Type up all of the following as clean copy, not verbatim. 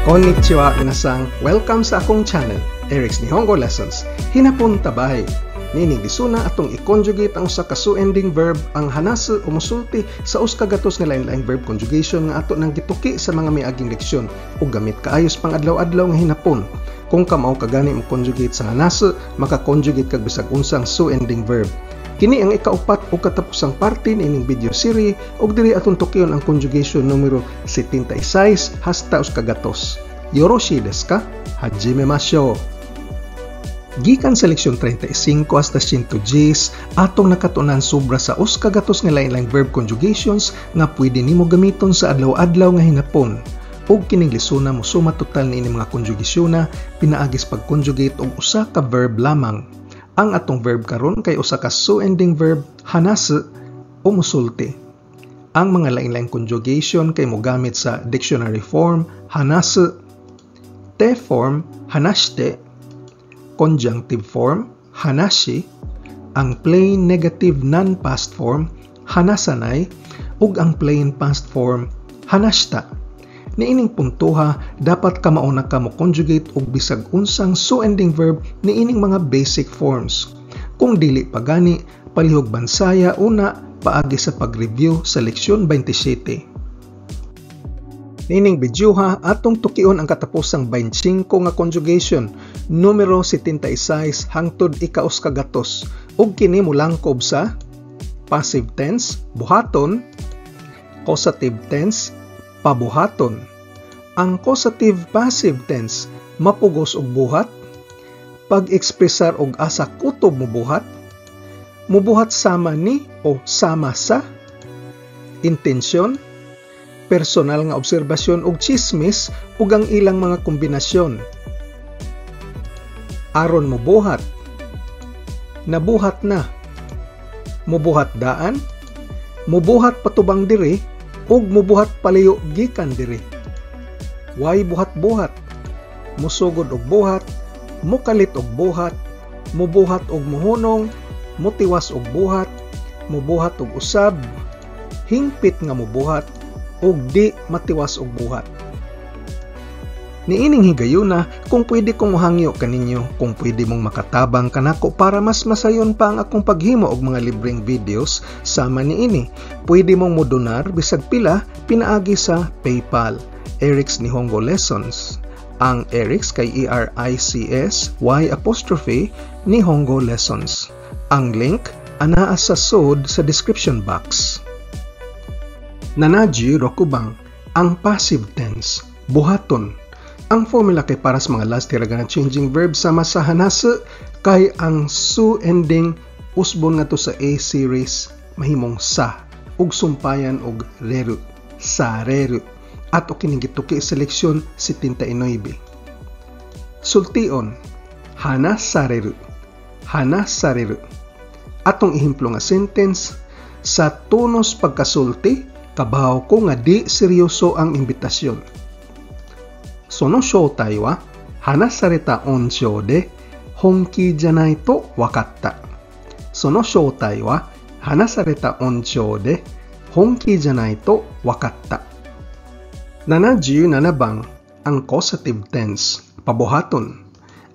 Konnichiwa minasang, welcome sa akong channel, Eric's Nihongo Lessons. Hinapon tabay. Nining lisuna atong i-conjugate ang usa ka su-ending verb ang hanasu o musulti sa usa ka gatos nga lain-laing verb conjugation nga ato nang gituki sa mga miaging leksyon ug gamit kaayos pang adlaw-adlaw nga hinapon. Kung ka mao kagani mo conjugate sa hanasu, maka-conjugate kag bisag unsang su-ending verb. Kini ang ikaupat o katapusang parte nining video series ug diri atong tukion ang conjugation numero 76 hasta usa ka gatos. Yoroshi desu ka? Hajimemashou. Gikan sa leksyon 35 hasta 110 atong nakatunan sobra sa usa ka gatos nga lain-laing verb conjugations nga pwede nimo gamiton sa adlaw-adlaw nga hinapon. Ug kining lisuna mo suma total ni mga konjugasyon pinaagis pag-conjugate og usa ka verb lamang. Ang atong verb karon kay usa ka su-ending verb hanasu o musulti. Ang mga lain-laing conjugation kay mogamit sa dictionary form hanasu, te form hanashite, conjunctive form hanashi, ang plain negative non-past form hanasanai ug ang plain past form hanashita. Niining puntuha, dapat ka mauna ka mo conjugate og bisag unsang su-ending verb niining mga basic forms. Kung dili pa gani, palihog bansaya una paagi sa pag-review sa leksyon 27. Niining bidyuha, atong tukion ang katapusang 25 nga conjugation, numero 76 hangtod ikaus ka gatos, ug kini molangkob sa passive tense, buhaton, causative tense, pabuhaton. Ang causative passive tense mapugos og buhat, pag-ekspresar og asa kutob mubuhat sama ni o sama sa, intensyon, personal nga obserbasyon og chismis ug ang ilang mga kombinasyon. Aron mubuhat, nabuhat na, mubuhat daan, mubuhat patubang diri ug mubuhat palayo gikan diri. Way buhat-buhat, musugod og buhat, mukalit og buhat, mubuhat og muhunong, mutiwas og buhat, mubuhat og usab, hingpit nga mubuhat ug di matiwas og buhat. Niining higayuna, kung pwede kong mohangyo kaninyo, kung pwede mong makatabang kanako para mas masayon pa ang akong paghimo og mga libreng videos sama niini, pwede mong modonar bisag pila pinaagi sa PayPal, Eric's Nihongo Lessons. Ang Eric's kay ERICS Y' Nihongo Lessons. Ang link anaa sa sod sa description box. Nanaji rokubang, ang passive tense, buhaton. Ang formula kay para sa mga last hiragana changing verb sama sa hanasu kay ang su-ending usbon nga to sa A series mahimong sa ug sumpayan og reru, sareru. Ato kining gituki sa leksyon 79. Sultion, hanasareru, hanasareru. Atong ehemplo nga sentence, sa tunos pagkasulti, kabaw ko nga di seryoso ang imbitasyon. Sono shoutai wa hanasareta onshou de honki janai to wakatta. Sono shoutai wa hanasareta onshou de honki janai to wakatta. 77 ang causative tense, pabuhaton.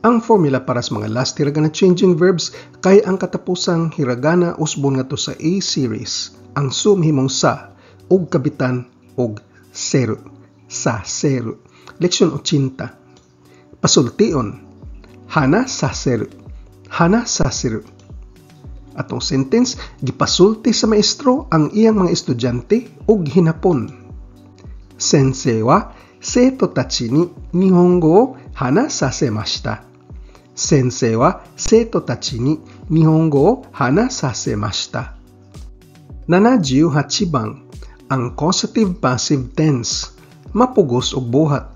Ang formula para sa mga last hiragana changing verbs kay ang katapusang hiragana usbon nga to sa A series, ang sumhimong sa ug kabitan og seru, sa seru. Leksyon 80. Pasultion, hana saseru, hana saseru. Atong sentence, gipasulti sa maestro ang iyang mga estudyante ug hinapon. Sensei wa seito tachi ni Nihongo o hanasasemashita. Sensei wa seito tachi ni Nihongo o hanasasemashita. 78 ang causative passive tense, mapugos og buhat.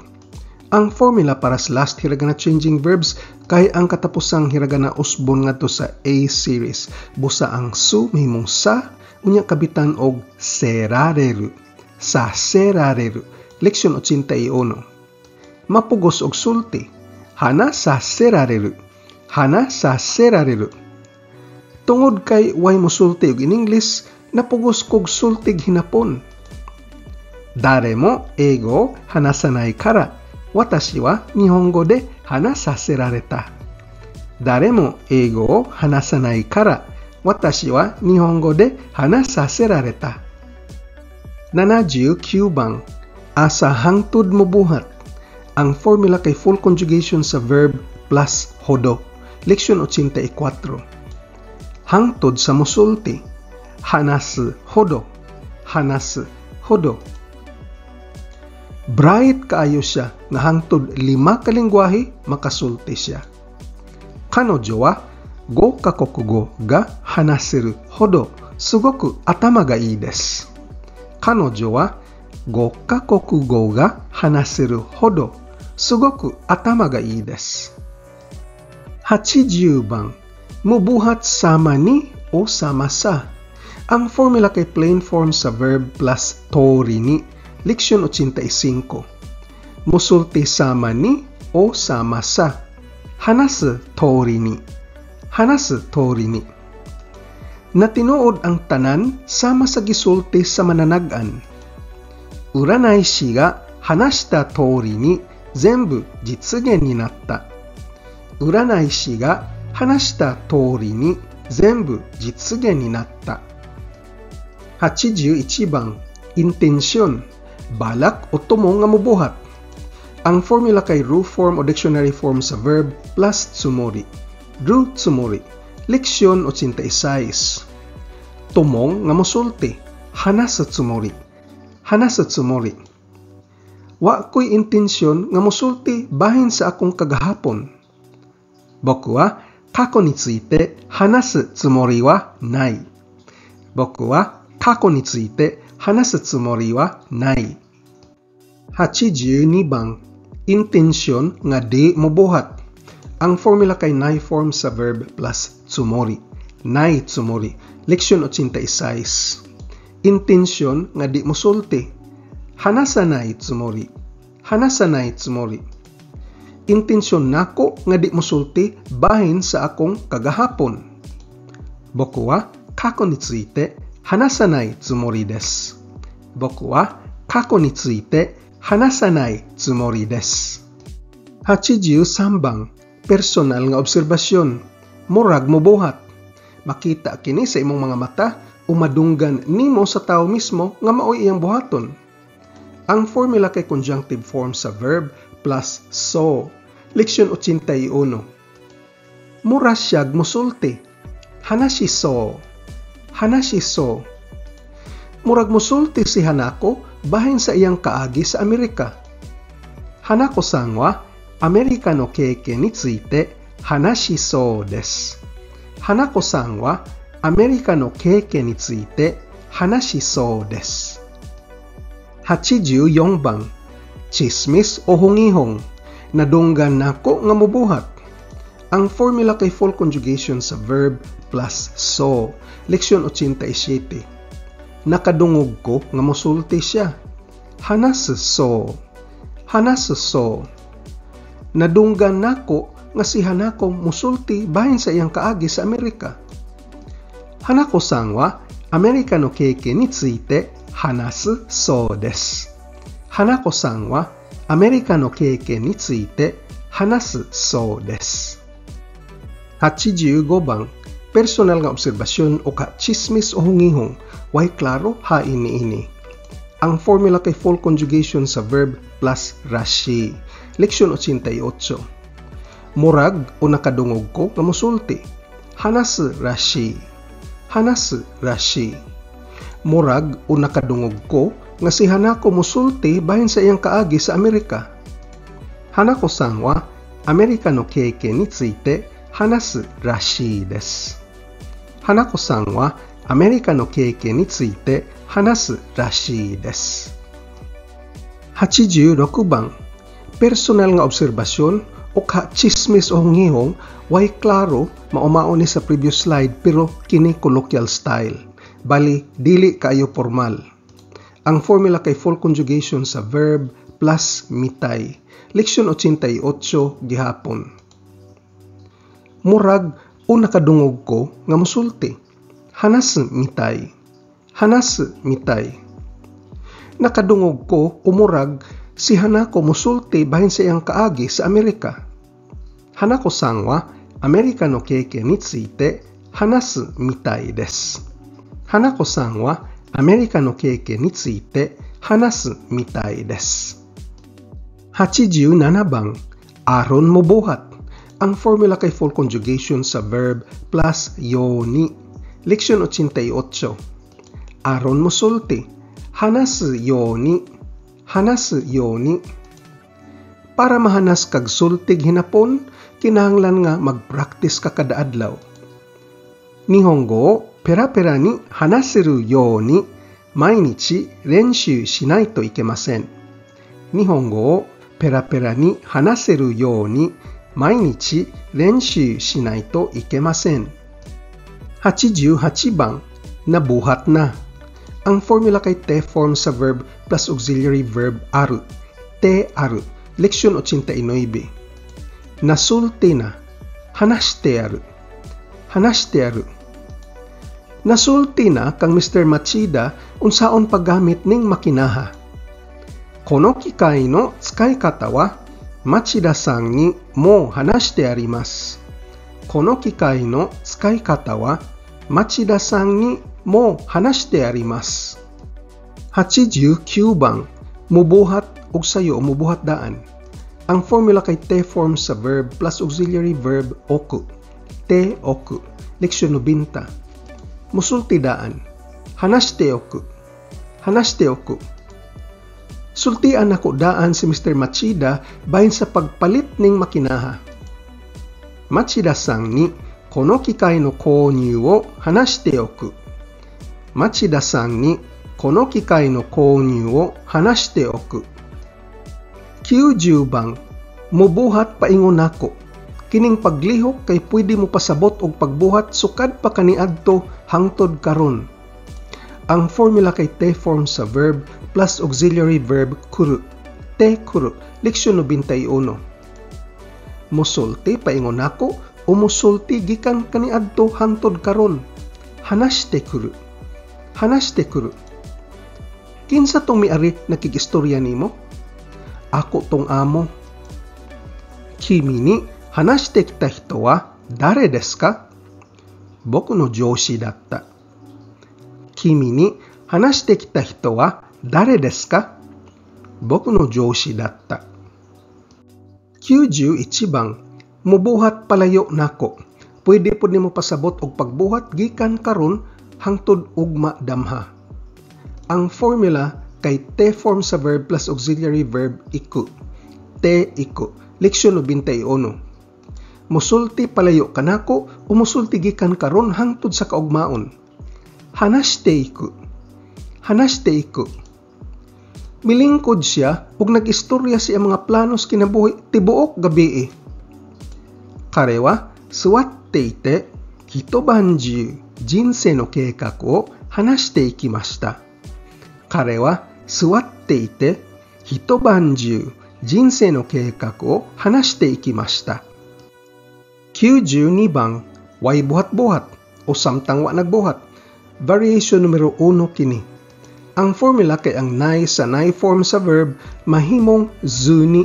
Ang formula para sa last hiragana changing verbs kay ang katapusang hiragana usbon ngadto sa A series, busa ang su mahimong sa unya kabitan og serareru, sa serareru. Leksyon 81. Mapugos og sulti, hana sa serareru, hana sa serareru. Tungod kay way mosulti og in English, napugos kog sultig hinapon. Dare mo eigo hanasanai kara Watashi wa Nihongo de hanasasarareta. Dare mo eigo o hanasanai kara, watashi wa Nihongo de hanasasarareta. 79 bang, asa hangtod mo buhat. Ang formula kay full conjugation sa verb plus hodo. Leksyon 84. Hangtod sa musulti. Hanasu hodo. Hanasu hodo. Bright kaayo siya nga hangtod 5 ka lengguwahe makasulti siya. Kanojo wa go kakokugo ga hanaseru hodo sugoku atama ga ii desu. Kanojo wa 5カ国語が話せるほどすごく頭がいいです。80bang, mubuhat sama ni o sama sa. Ang formula kay plain form sa verb plus tori ni. Leksyon 85. Musulti sama ni o sama sa. Hanasu tori ni. Hanasu tori ni. Natinuod ang tanan sama sa gisulti sa mananagan. Uranaishi ga hanashita tori ni zenbu jitsugen ni natta. Uranaishi ga hanashita tori ni zenbu jitsugen ni natta. 81 bang, intensyon, balak o tumong nga mubuhat. Ang formula kay ru form o dictionary form sa verb plus tsumori. Ru tsumori. Leksyon 86. Tumong nga musulti. Hanasu tsumori. Hanasu tsumori. Wa ko'y intensyon nga musulti bahin sa akong kagahapon. Boku wa kako ni tsuite hanasu tsumori wa nai. Boku wa kako ni tsuite hanasu tsumori wa nai. 82 bang, intensyon nga di mubuhat. Ang formula kay nai form sa verb plus tsumori. Nai tsumori. Leksyon 86. Intensyon nga di musulti. Hanasanai tsumori. Hanasanai tsumori. Intensyon nako nga di musulti bahin sa akong kagahapon. Boku wa kako ni tsuite hanasanai tsumori desu. Boku wa kako ni tsuite hanasanai tsumori desu. 83 bang, personal nga obserbasyon. Murag mubuhat. Makita kini sa imong mga mata umadunggan nimo sa tao mismo nga maoy iyang buhaton. Ang formula kay conjunctive form sa verb plus so. Leksyon 81. Mura siyag musulti. Hanashi so. Hanashi so. Murag musulti si Hanako bahin sa iyang kaagi sa Amerika. Hanako-san wa Amerika no keiken ni tsuite hanashi so desu. Hanako-san wa Amerika no keiken ni tsuite hanashi so desu. 84 bang, chismis o hungihong, nadunggan nako nga mubuhat. Ang formula kay full conjugation sa verb plus so. Leksyon 87. Nakadungog ko nga musulti siya. Hanasu so. Hanasu so. Nadunggan nako nga si Hanako musulti bahin sa iyang kaagi sa Amerika. Hanako-san wa Amerika no keiken ni tsuite hanasu so desu. Hanako-san wa Amerika no keiken ni tsuite hanasu so desu. 85 bang, personal nga obserbasyon o ka chismis o hungihong, way klaro ha ini. Ang formula kay full conjugation sa verb plus rashi. Leksyon 88. Murag o nakadungog ko nga musulti. Hanasu rashi. Hanasu rashi. Murag o nakadungog ko nga si Hanako musulti bahin sa iyang kaagi sa Amerika. Hanako-san wa Amerika no keiken ni tsuite hanasu rashi desu. Hanako-san wa Amerika no keiken ni tsuite hanasu rashi desu. 86 bang, personal nga obserbasyon o ka chismis o hungihong, way klaro maumao ni sa previous slide pero kini colloquial style. Bali, dili kayo formal. Ang formula kay full conjugation sa verb plus mitay. Leksyon 88 gihapon. Murag o nakadungog ko nga musulti. Hanasu mitai. Hanasu mitai. Nakadungog ko umurag Si Hanako musulti bahin sa iyang kaagi sa Amerika. Hanako-san wa Amerika no keikei ni tsuite hanasu mitai desu. Hanako-san wa Amerika no keikei ni tsuite hanasu mitai desu. 87 bang, aron mo buhat. Ang formula kay full conjugation sa verb plus yoni. Leksyon 88. Aron mo sulti. Hanasu yoni. Hanasu yoni. Para mahanas kag sultig hinapon, kinahanglan nga mag-practice ka kada adlaw. Nihongo pera-pera ni hanaseru yoni mainichi renshu shinai to ikemasen. Nihongo pera-pera ni hanaseru yoni mainichi renshu shinai to ikemasen. 88 bang, nabuhat na. Ang formula kay te form sa verb plus auxiliary verb aru. Te aru. Leksyon 89. Nasulti na. Hanashite aru. Hanashite aru. Nasulti na kang Mr. Machida unsaon paggamit ning makinaha. Kono kikai no tsukaikata wa Machida-san ni mo hanashite arimasu. Kono kikai no tsukaikata wa Machida-san ni mo hanashite arimasu. 89 bang, mubuhat og sayo o mubuhat daan. Ang formula kay te form sa verb plus auxiliary verb oku. Te oku. Leksyon 90. Musulti daan. Hanashite oku. Hanashite oku. Sultian ako daan si Mr. Machida bahin sa pagpalit ning makinaha. Machida-san ni kono kikai no kounyu wo hanashite oku. Machida-san ni kono kikai no kounyu wo hanashite oku. 90 bang, mubuhat paingon nako. Kining paglihok kay pwede mo pasabot og pagbuhat sukad pa kaniadto hangtod karon. Ang formula kay te form sa verb plus auxiliary verb kuru. Te kuru. Leksyon 91. Musulti paingon nako o musulti gikan kaniadto hangtod karon. Hanashite kuru. Hanashite kuru. Kinsa tong miari nakigistorya nimo? Ako tong amo. Kimi ni hanashite kita hito wa dare desu ka? Boku no joushi datta. Kimi ni hanashite kita hito wa dare desu ka? Boku no joushi datta. 91 bang, mubuhat palayo nako. Pwede po nimo pasabot og pagbuhat gikan karon hangtod ugma damha. Ang formula kay te form sa verb plus auxiliary verb iku. Te iku. Leksyon 91. Musulti palayo kanako o musulti gikan karon hangtod sa kaugmaon. Hanashite iku. Hanashite iku. Milingkod siya ug nag-istorya siya mga planos kinabuhi tibuok gabi. Kare wa suwatte ite hitobanju jinsei no keikaku o hanashite ikimashita. Kare wa suwatte ite hitobanju jinsei no keikaku o hanashite ikimashita. 92 bang, way buhat-buhat o samtang wa nagbuhat. Variation numero 1 kini. Ang formula kay ang nai sa nai form sa verb mahimong zuni.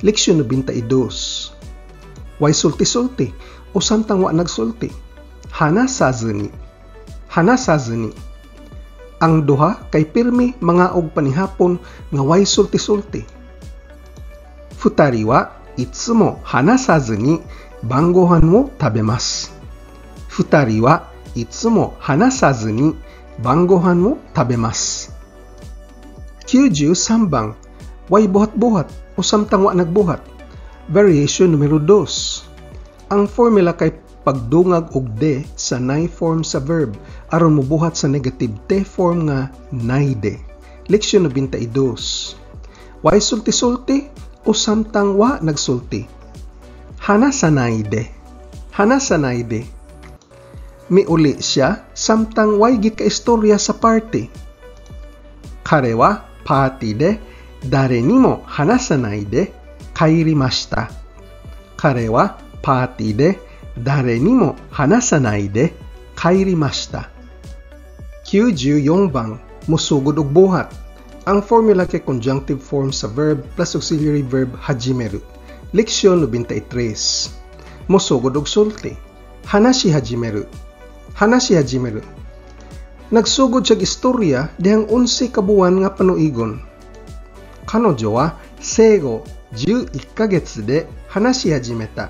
Leksyon 92. Way sulti-sulti o samtang wa nagsulti. Hanasazuni. Hanasazuni. Ang duha kay pirmi mga og panihapon nga way sulti-sulti. Futari wa itsumo hanasazuni bangohan wo tabemasu. Futari wa itsumo hanasazuni bangohan wo tabemasu. 93 bang, way buhat-buhat o samtang wa nagbuhat. Variation numero 2. Ang formula kay pagdungag og de sa nai form sa verb aron mobuhat sa negative te form nga naide. Leksyon 92. Way sulti-sulti o samtang wa nagsulti. Hanasanaide. Hanasanaide. Miuli siya samtang way gikaistorya sa party. Kare wa party de dare ni mo hanasanai de kairimashita. Kare wa party de dare ni mo hanasanai de kairimashita. 94 bang, musugod og buhat. Ang formula kay conjunctive form sa verb plus auxiliary verb hajimeru. Leksyon 93. Mosugod og sulti. Hanashi hajimeru. Hanashi hajimeru. Nagsugod siyag istorya dihang 11 ka buwan nga panuigon. Kanojo wa seigo 11ヶ月で話し始めた。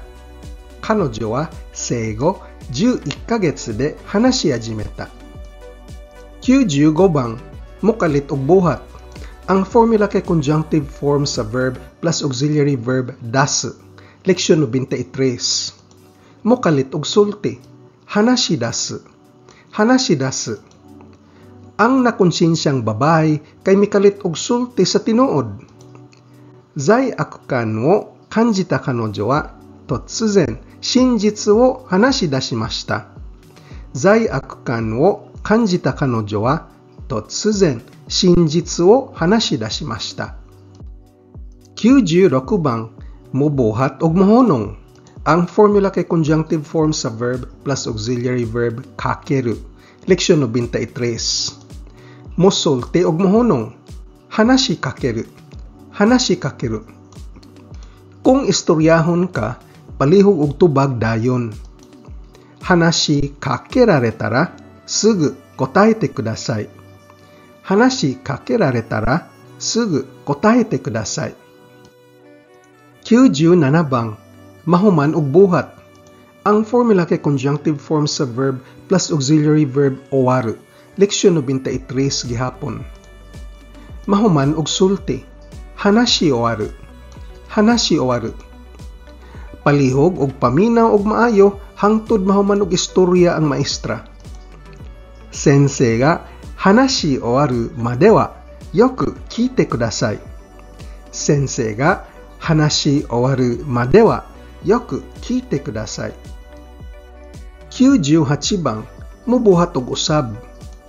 彼女は生後11ヶ月で話し始めた。95 番, mukalit og buhat. Ang formula kay conjunctive form sa verb plus auxiliary verb dasu. Leksyon 93. Mukalit og sulti. Hanashi dasu. Hanashi dasu. Ang nakonsensyang babae kay mikalit og sulti sa tinuod. Zai akukan wo kanjita kanojo wa totsuzen shinjitsu wo hanashi dashimashita. Zai akukan wo kanjita kanojo wa totsuzen shinjitsu wo hanashi dashimashita. 96 bang, mubuhat og mohonong. Ang formula kay conjunctive form sa verb plus auxiliary verb kakeru. Leksyon 93. Mosulti og mohonong. Hanashi kakeru. Hanashi kakeru. Kung istoryahon ka, palihog og tubag dayon. Hanashi kakeraretara sugu kotaete kudasai. Hanashi kakeraretara sugu kotaete kudasai. 97 bang, mahuman og buhat. Ang formula kay conjunctive form sa verb plus auxiliary verb owaru. Leksyon 93 gihapon. Mahuman og sulti. Hanashi owaru. Hanashi owaru. Palihog og paminaw og maayo hangtod mahuman og istorya ang maestra. Sensei ga hanashi owaru made wa yoku kiite kudasai. Sensei ga hanashi owaru made wa yoku kiite kudasai. 98 bang, mubuhat og usab.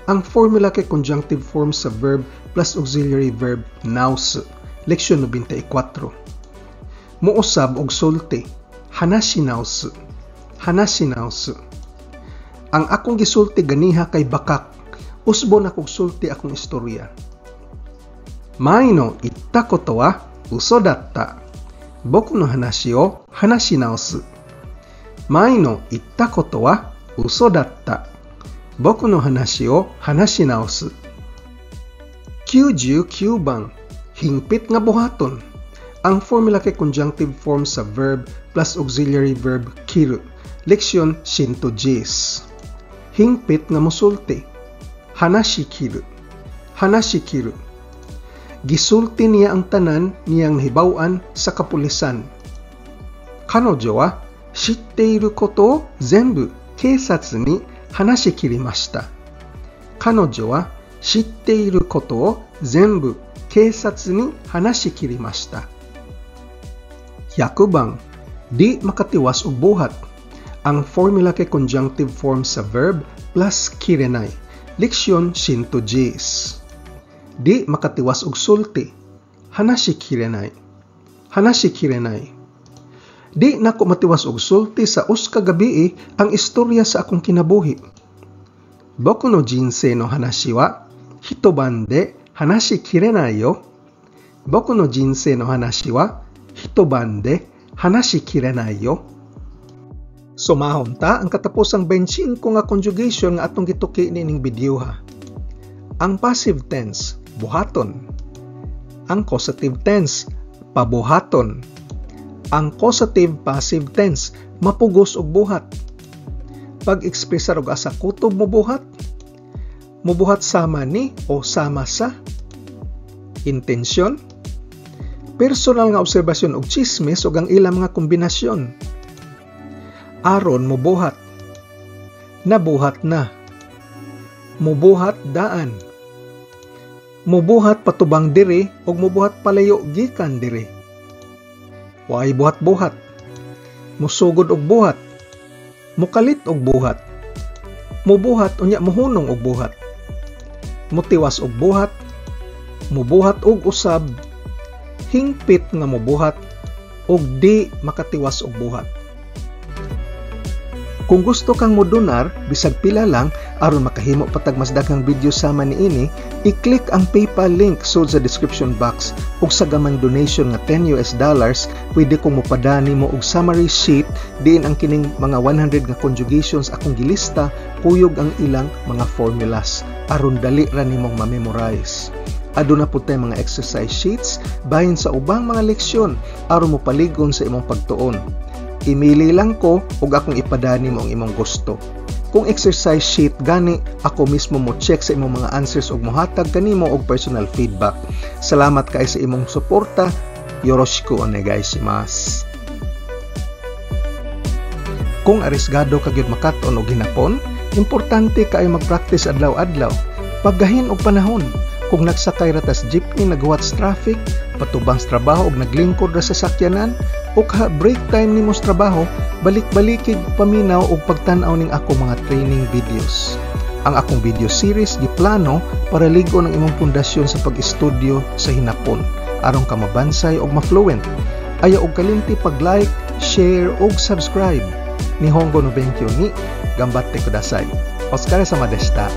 Ang formula kay conjunctive form sa verb plus auxiliary verb naosu. Leksyon 94. Muusab og sulti. Hanashi naosu. Hanashi naosu. Ang akong gisulti ganiha kay bakak. Usbon akong sulti akong istorya. Mai no itta koto wa uso datta. Boku no hanashi o hanashi naosu. Mai no itta koto wa uso datta. Boku no hanashi o hanashi naosu. 99 bang, hingpit nga buhaton. Ang formula kay conjunctive form sa verb plus auxiliary verb kiru. Leksyon 110. Hingpit nga mosulti. Hanashi kiru. Hanashi kiru. Gisulti niya ang tanan niyang nahibaw-an sa kapulisan. Kanojo wa shitteiru koto o zenbu keisatsu ni hanashi kirimashita. Kanojo wa shitteiru koto o zenbu keisatsu ni hanashi kirimashita. 100 bang, di makatiwas og buhat. Ang formula kay conjunctive form sa verb plus kirenai. Leksyon 110. Di makatiwas og sulti. Hanashi kirenai. Hanashi kirenai. Di nako matiwas og sulti sa uska gabi ang istorya sa akong kinabuhi. Boku no jinsei no hanashi wa hitoban de hanashi kirenai yo. Boku no jinsei no hanashi wa hitoban de hanashi kirenai yo. Sumahon ta ang katapusang 25 nga conjugation nga atong gituki nining video ha. Ang passive tense, buhaton. Ang causative tense, pabuhaton. Ang causative passive tense, mapugos og buhat. Pag-ekspresar og asa kutob mobuhat. Mobuhat sama ni o sama sa. Intensyon. Personal nga obserbasyon og chismis og ang ilang mga kombinasyon. Aron mobuhat. Nabuhat na. Mubuhat daan. Mubuhat patubang diri og mubuhat palayo gikan diri. Waay buhat-buhat. Musugod og buhat. Mukalit og buhat. Mubuhat unya mohunong og buhat. Mutiwas og buhat. Mubuhat og usab. Hingpit nga mubuhat og di makatiwas og buhat. Kung gusto kang modonar, bisag pila lang, aron makahimo patag mas daghang video sama niini, i-click ang PayPal link sud sa description box. Ug sa gamang donation nga $10, pwede kong mopadani mo og summary sheet diin ang kining mga 100 nga conjugations akong gilista, kuyog ang ilang mga formulas aron dali ra nimong ma-memorize. Aduna po tay mga exercise sheets bahin sa ubang mga leksyon aron mo paligon sa imong pagtuon. Imili lang ko ug akong ipadani mo ang imong gusto. Kung exercise sheet gani, ako mismo mo check sa imong mga answers ug mohatag kanimo og personal feedback. Salamat kay sa imong suporta. Yoroshiku onegaishimasu. Kung arisgado ka gyud makaton og hinapon, importante kaayo mag-practice adlaw-adlaw. Paggahin og panahon. Kung nagsakay ra tas jeepney nagwatch traffic, patubang sa trabaho ug naglingkod ra sa sakyanan, o break time nimo sa trabaho, balik-balikig paminaw og pagtan-aw ning ako mga training videos. Ang akong video series giplano para ligon ang imong pundasyon sa pag-estudyo sa hinapon aron ka mabansay og ma-fluent. Ayaw og kalimti pag-like, share ug subscribe. Nihongo no benkyo ni gambatte kudasai. Otsukare sama deshita.